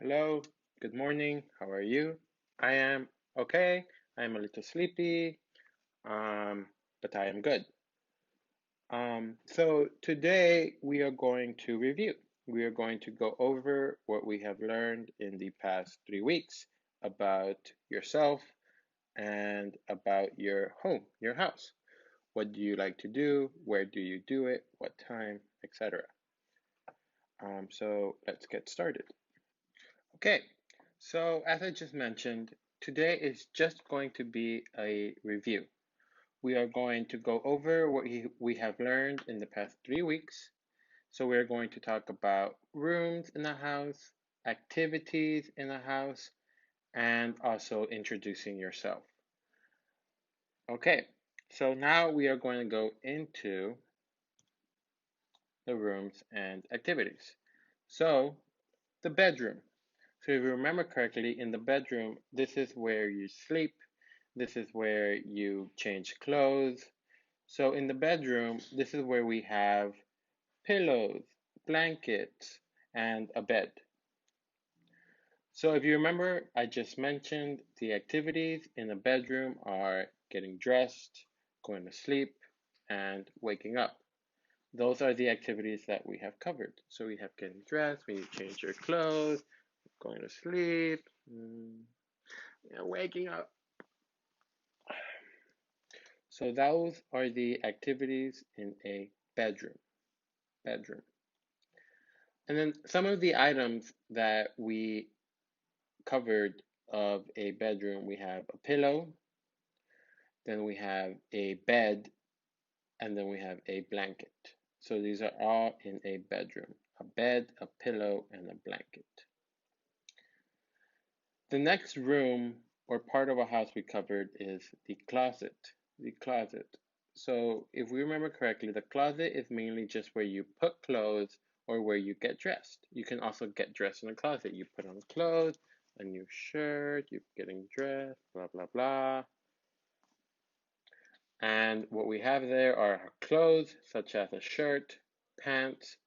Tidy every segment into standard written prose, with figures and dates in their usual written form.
Hello, good morning. How are you? I am okay. I am a little sleepy, but I am good. So today we are going to review. We are going to go over what we have learned in the past 3 weeks about yourself and about your home, your house. What do you like to do? Where do you do it? What time, etc. So let's get started. Okay, so as I just mentioned, today is just going to be a review. We are going to go over what we have learned in the past 3 weeks. So we're going to talk about rooms in a house, activities in a house, and also introducing yourself. Okay, so now we are going to go into the rooms and activities. So the bedroom. So if you remember correctly, in the bedroom, this is where you sleep. This is where you change clothes. So in the bedroom, this is where we have pillows, blankets, and a bed. So if you remember, I just mentioned the activities in the bedroom are getting dressed, going to sleep, and waking up. Those are the activities that we have covered. So we have getting dressed, when you change your clothes, going to sleep, waking up. So those are the activities in a bedroom. And then some of the items that we covered of a bedroom, we have a pillow, then we have a bed, and then we have a blanket. So these are all in a bedroom, a bed, a pillow, and a blanket. The next room or part of a house we covered is the closet. The closet. So if we remember correctly, the closet is mainly just where you put clothes or where you get dressed. You can also get dressed in the closet. You put on clothes, a new shirt, you're getting dressed, blah, blah, blah. And what we have there are clothes such as a shirt, pants,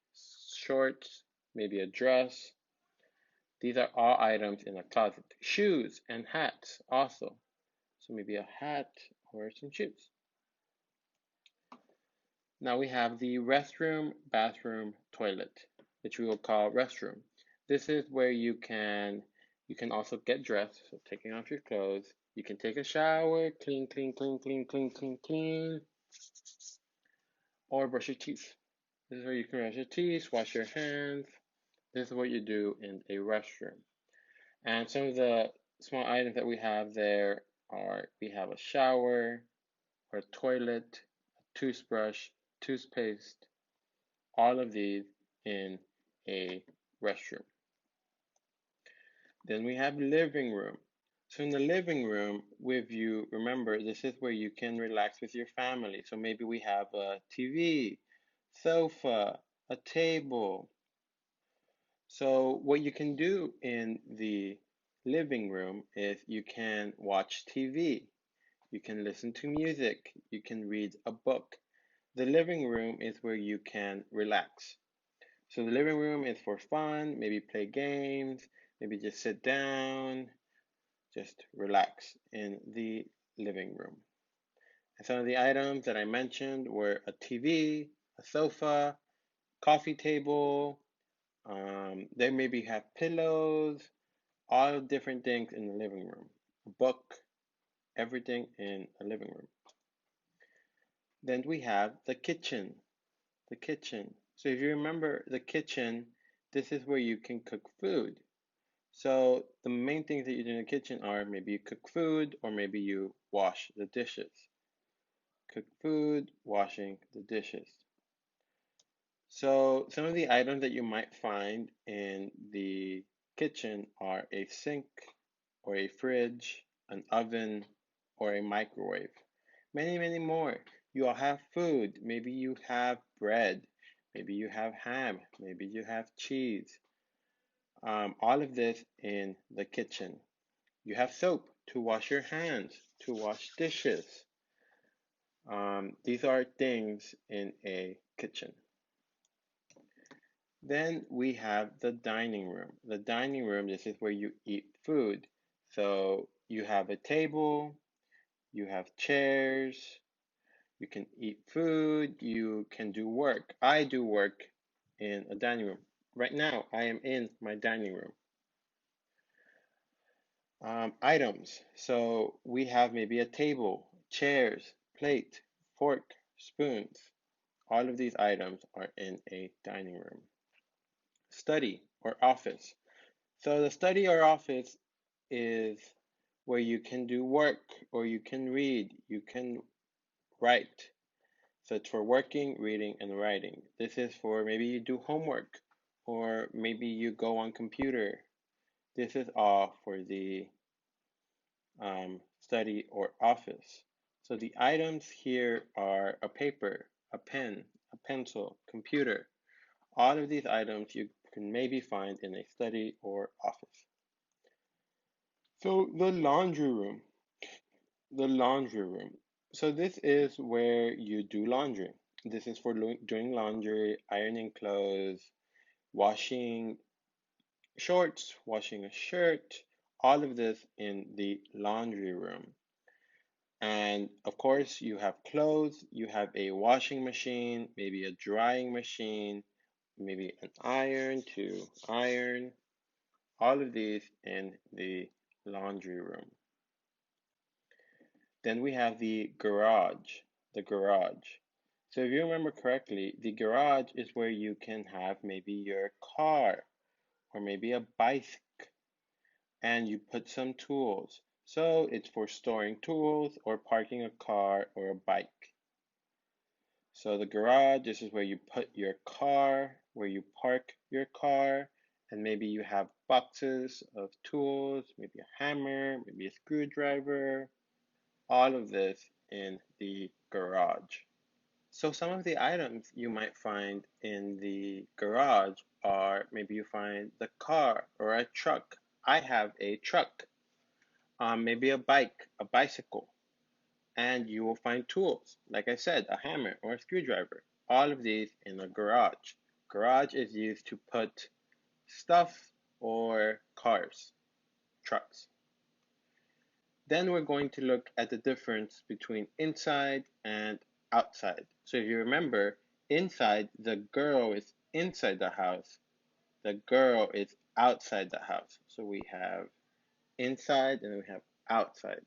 shorts, maybe a dress. These are all items in a closet. Shoes and hats also. So maybe a hat or some shoes. Now we have the restroom, bathroom, toilet, which we will call restroom. This is where you can also get dressed, so taking off your clothes. You can take a shower, clean, clean, clean, clean, clean, clean, clean, or brush your teeth. This is where you can brush your teeth, wash your hands. This is what you do in a restroom. And some of the small items that we have there are we have a shower or a toilet, a toothbrush, toothpaste, all of these in a restroom. Then we have living room. So in the living room, with you, remember, this is where you can relax with your family. So maybe we have a TV, sofa, a table. So what you can do in the living room is you can watch TV, you can listen to music, you can read a book. The living room is where you can relax. So the living room is for fun, maybe play games, maybe just sit down, just relax in the living room. And some of the items that I mentioned were a TV, a sofa, coffee table, they maybe have pillows, all different things in the living room, a book, everything in a living room. Then we have the kitchen. The kitchen. So if you remember the kitchen, this is where you can cook food. So the main things that you do in the kitchen are maybe you cook food or maybe you wash the dishes. Cook food, washing the dishes. So some of the items that you might find in the kitchen are a sink or a fridge, an oven, or a microwave. Many, many more. You all have food. Maybe you have bread. Maybe you have ham. Maybe you have cheese. All of this in the kitchen. You have soap to wash your hands, to wash dishes. These are things in a kitchen. Then we have the dining room. The dining room, this is where you eat food. So you have a table, you have chairs, you can eat food, you can do work. I do work in a dining room. Right now, I am in my dining room. Items. So we have maybe a table, chairs, plate, fork, spoons. All of these items are in a dining room. Study or office. So the study or office is where you can do work or you can read, you can write. So it's for working, reading, and writing. This is for maybe you do homework or maybe you go on computer. This is all for the study or office. So the items here are a paper, a pen, a pencil, computer. All of these items you can maybe find in a study or office. So the laundry room. The laundry room. So this is where you do laundry. This is for doing laundry, ironing clothes, washing shorts, washing a shirt, all of this in the laundry room. And of course, you have clothes, you have a washing machine, maybe a drying machine, maybe an iron to iron, all of these in the laundry room. Then we have the garage, the garage. So if you remember correctly, the garage is where you can have maybe your car or maybe a bike and you put some tools. So it's for storing tools or parking a car or a bike. So the garage, this is where you put your car, where you park your car, and maybe you have boxes of tools, maybe a hammer, maybe a screwdriver, all of this in the garage. So some of the items you might find in the garage are maybe you find the car or a truck. I have a truck, maybe a bike, a bicycle, and you will find tools. Like I said, a hammer or a screwdriver. All of these in a garage. Garage is used to put stuff or cars, trucks. Then we're going to look at the difference between inside and outside. So if you remember, inside, the girl is inside the house, the girl is outside the house. So we have inside and we have outside.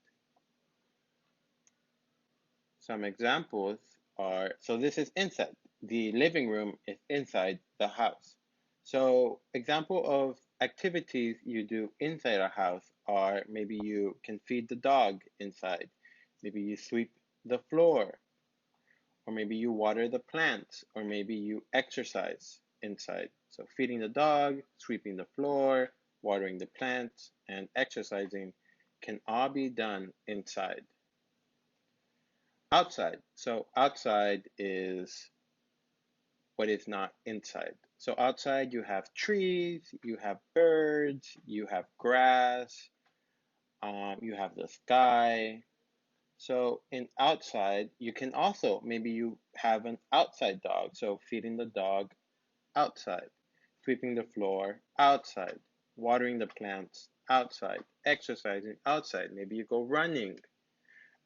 Some examples are, so this is inside. The living room is inside the house. So example of activities you do inside a house are maybe you can feed the dog inside. Maybe you sweep the floor, or maybe you water the plants, or maybe you exercise inside. So feeding the dog, sweeping the floor, watering the plants, and exercising can all be done inside. Outside. So outside is what is not inside. So outside you have trees, you have birds, you have grass, you have the sky. So in outside, you can also, maybe you have an outside dog, so feeding the dog outside, sweeping the floor outside, watering the plants outside, exercising outside. Maybe you go running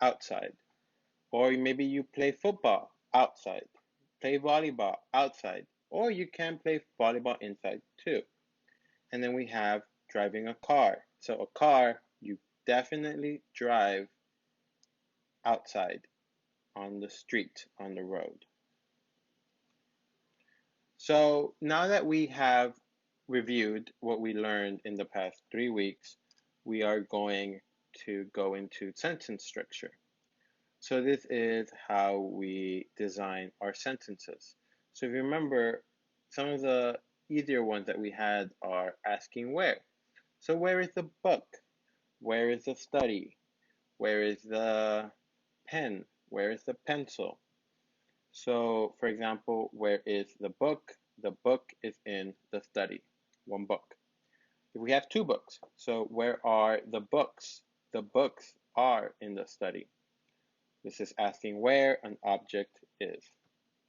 outside. Or maybe you play football outside, play volleyball outside, or you can play volleyball inside too. And then we have driving a car. So a car, you definitely drive outside on the street, on the road. So now that we have reviewed what we learned in the past 3 weeks, we are going to go into sentence structure. So this is how we design our sentences. So if you remember, some of the easier ones that we had are asking where. So where is the book? Where is the study? Where is the pen? Where is the pencil? So for example, where is the book? The book is in the study, one book. If we have two books, so where are the books? The books are in the study. This is asking where an object is.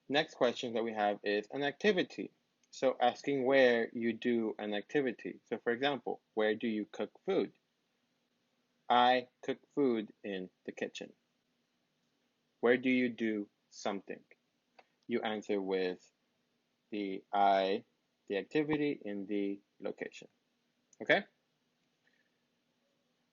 Next question that we have is an activity. So asking where you do an activity. So for example, where do you cook food? I cook food in the kitchen. Where do you do something? You answer with the I, the activity, in the location. Okay?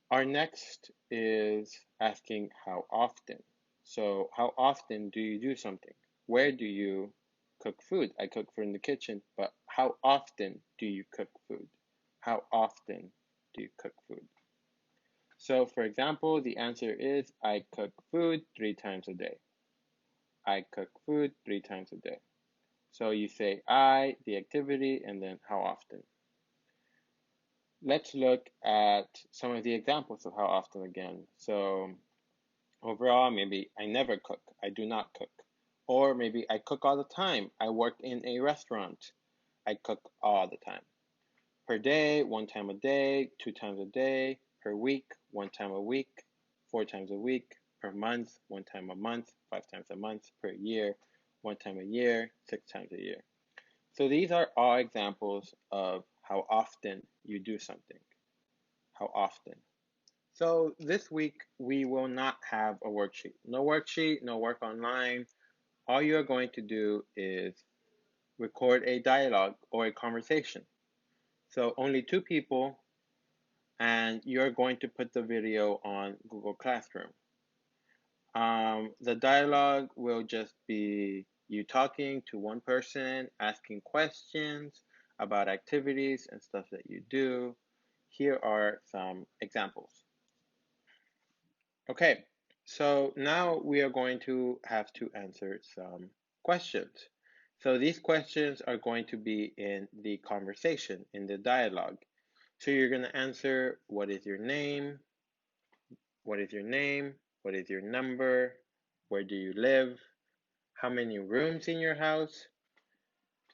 Our next is asking how often. So how often do you do something? Where do you cook food? I cook food in the kitchen, but how often do you cook food? How often do you cook food? So for example, the answer is I cook food 3 times a day. I cook food 3 times a day. So you say I, the activity, and then how often. Let's look at some of the examples of how often again. So overall, maybe I never cook, I do not cook. Or maybe I cook all the time, I work in a restaurant, I cook all the time. Per day, 1 time a day, 2 times a day. Per week, 1 time a week, 4 times a week. Per month, 1 time a month, 5 times a month. Per year, 1 time a year, 6 times a year. So these are all examples of how often you do something. How often. So this week we will not have a worksheet. No worksheet, no work online. All you are going to do is record a dialogue or a conversation. So only 2 people, and you're going to put the video on Google Classroom. The dialogue will just be you talking to one person, asking questions about activities and stuff that you do. Here are some examples. Okay, so now we are going to have to answer some questions. So these questions are going to be in the conversation, in the dialogue. So you're going to answer, what is your name? What is your name? What is your number? Where do you live? How many rooms in your house?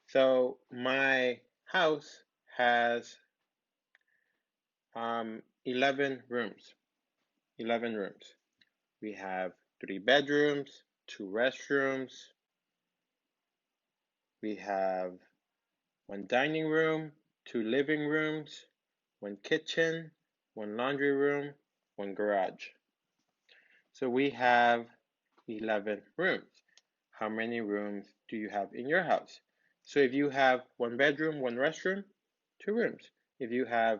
So my house has 11 rooms. 11 rooms. We have 3 bedrooms, 2 restrooms. We have 1 dining room, 2 living rooms, 1 kitchen, 1 laundry room, 1 garage. So we have 11 rooms. How many rooms do you have in your house? So if you have 1 bedroom, 1 restroom, 2 rooms. If you have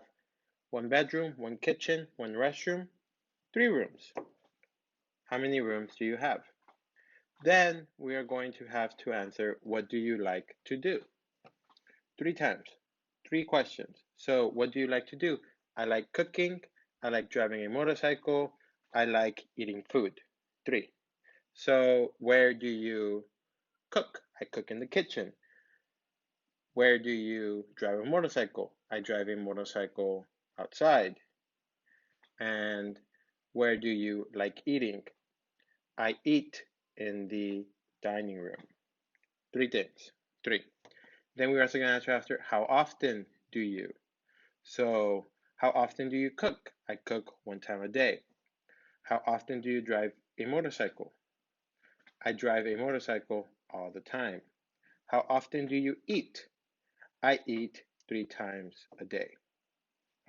1 bedroom, 1 kitchen, 1 restroom, 3 rooms. How many rooms do you have? Then we are going to have to answer, what do you like to do? 3 times, 3 questions. So what do you like to do? I like cooking, I like driving a motorcycle, I like eating food. 3. So where do you cook? I cook in the kitchen. Where do you drive a motorcycle? I drive a motorcycle outside. And where do you like eating? I eat in the dining room. 3 things. 3. Then we're also going to answer after, how often do you? So how often do you cook? I cook 1 time a day. How often do you drive a motorcycle? I drive a motorcycle all the time. How often do you eat? I eat 3 times a day.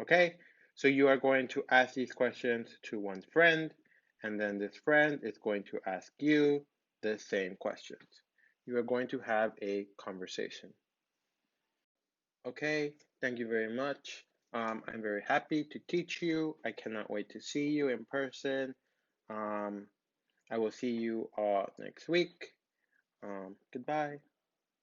Okay, so you are going to ask these questions to one friend, and then this friend is going to ask you the same questions. You are going to have a conversation. Okay, thank you very much. I'm very happy to teach you. I cannot wait to see you in person. I will see you all next week. Goodbye.